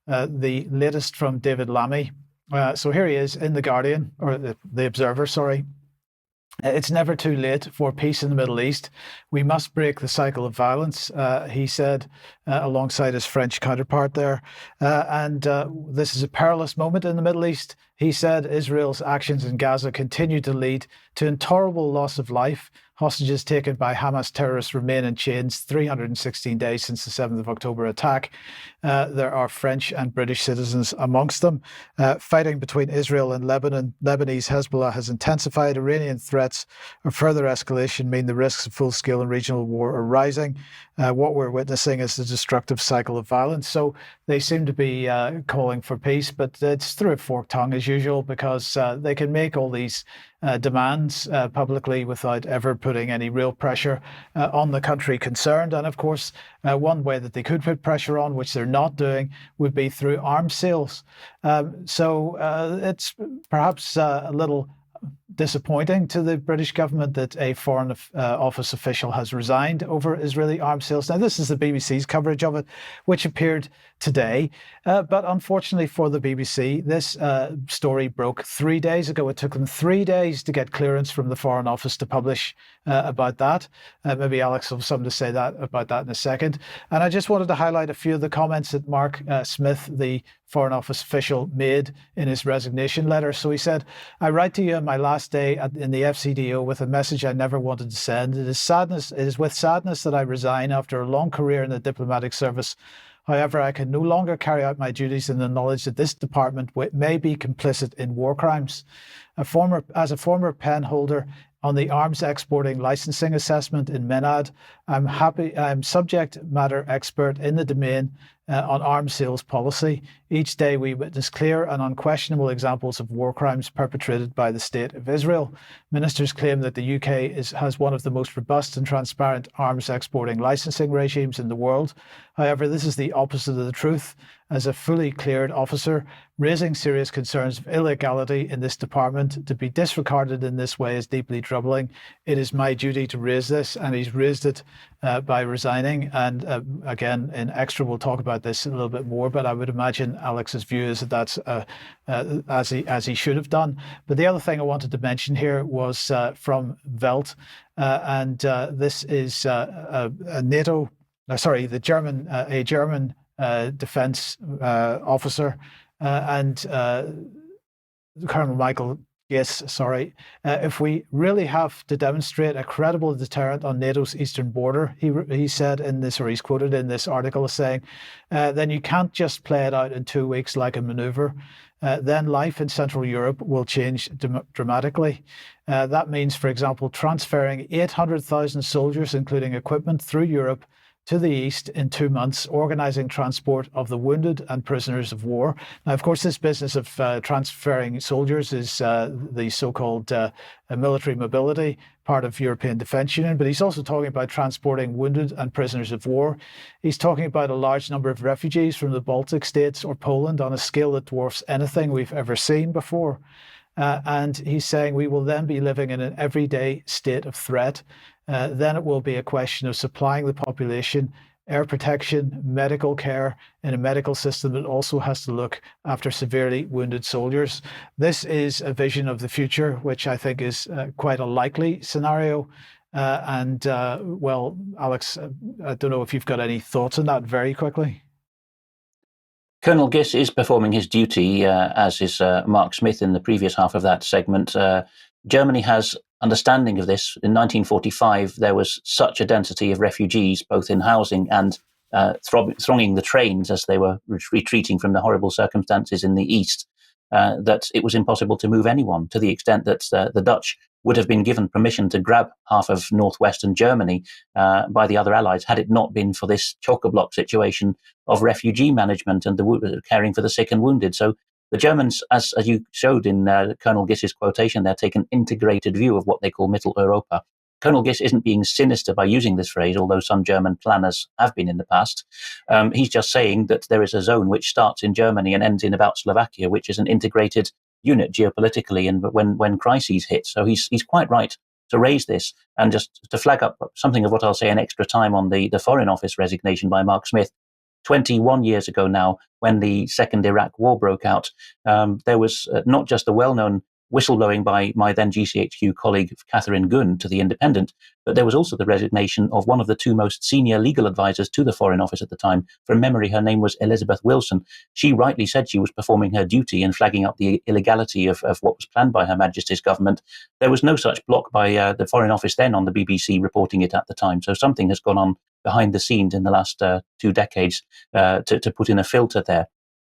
The latest from David Lammy. So here he is in The Guardian, or the Observer, sorry. It's never too late for peace in the Middle East. We must break the cycle of violence, he said, alongside his French counterpart there. And this is a perilous moment in the Middle East. He said Israel's actions in Gaza continue to lead to intolerable loss of life. Hostages taken by Hamas terrorists remain in chains 316 days since the 7th of October attack. There are French and British citizens amongst them. Fighting between Israel and Lebanon, Lebanese Hezbollah has intensified. Iranian threats of further escalation mean the risks of full-scale and regional war are rising. What we're witnessing is the destructive cycle of violence. So they seem to be calling for peace, but it's through a forked tongue as usual, because they can make all these demands publicly without ever putting any real pressure on the country concerned. And of course, one way that they could put pressure on, which they're not doing, would be through arms sales. So it's perhaps a little disappointing to the British government that a Foreign Office official has resigned over Israeli arms sales. Now, this is the BBC's coverage of it, which appeared today. But unfortunately for the BBC, this story broke 3 days ago. It took them 3 days to get clearance from the Foreign Office to publish about that. Maybe Alex will have something to say about that in a second. And I just wanted to highlight a few of the comments that Mark Smith, the Foreign Office official, made in his resignation letter. So he said, "I write to you on my last day in the FCDO with a message I never wanted to send. It is with sadness that I resign after a long career in the diplomatic service. However, I can no longer carry out my duties in the knowledge that this department may be complicit in war crimes. As a former pen holder on the arms exporting licensing assessment in MENAD, I'm subject matter expert in the domain on arms sales policy. Each day we witness clear and unquestionable examples of war crimes perpetrated by the State of Israel. Ministers claim that the UK has one of the most robust and transparent arms exporting licensing regimes in the world. However, this is the opposite of the truth. As a fully cleared officer, raising serious concerns of illegality in this department, to be disregarded in this way is deeply troubling. It is my duty to raise this," and he's raised it by resigning. And again, in Extra, we'll talk about this a little bit more, but I would imagine Alex's view is that that's as he should have done. But the other thing I wanted to mention here was from Welt, and this is a German defense officer, and Colonel Michael Yes, sorry. If we really have to demonstrate a credible deterrent on NATO's eastern border, he said in this, or he's quoted in this article as saying, then you can't just play it out in 2 weeks like a maneuver. Then life in Central Europe will change dramatically. That means, for example, transferring 800,000 soldiers, including equipment, through Europe to the east in 2 months, organising transport of the wounded and prisoners of war. Now, of course, this business of transferring soldiers is the so-called military mobility part of European Defence Union, but he's also talking about transporting wounded and prisoners of war. He's talking about a large number of refugees from the Baltic states or Poland on a scale that dwarfs anything we've ever seen before. And he's saying we will then be living in an everyday state of threat. Then it will be a question of supplying the population air protection, medical care in a medical system that also has to look after severely wounded soldiers. This is a vision of the future, which I think is quite a likely scenario. Well, Alex, I don't know if you've got any thoughts on that very quickly. Colonel Giss is performing his duty, as is Mark Smith in the previous half of that segment. Germany has understanding of this. In 1945, there was such a density of refugees, both in housing and thronging the trains as they were retreating from the horrible circumstances in the east, that it was impossible to move anyone, to the extent that the Dutch would have been given permission to grab half of northwestern Germany by the other allies, had it not been for this chock-a-block situation of refugee management and the caring for the sick and wounded. So the Germans, as you showed in Colonel Giss's quotation, they take an integrated view of what they call Mitteleuropa. Colonel Giss isn't being sinister by using this phrase, although some German planners have been in the past. He's just saying that there is a zone which starts in Germany and ends in about Slovakia, which is an integrated unit geopolitically and when crises hit. So he's quite right to raise this. And just to flag up something of what I'll say in extra time on the Foreign Office resignation by Mark Smith, 21 years ago now, when the second Iraq war broke out, there was not just the well-known whistleblowing by my then GCHQ colleague Catherine Gunn to The Independent, but there was also the resignation of one of the two most senior legal advisors to the Foreign Office at the time. From memory, her name was Elizabeth Wilson. She rightly said she was performing her duty and flagging up the illegality of what was planned by Her Majesty's government. There was no such block by the Foreign Office then on the BBC reporting it at the time. So something has gone on behind the scenes in the last 2 decades to put in a filter there.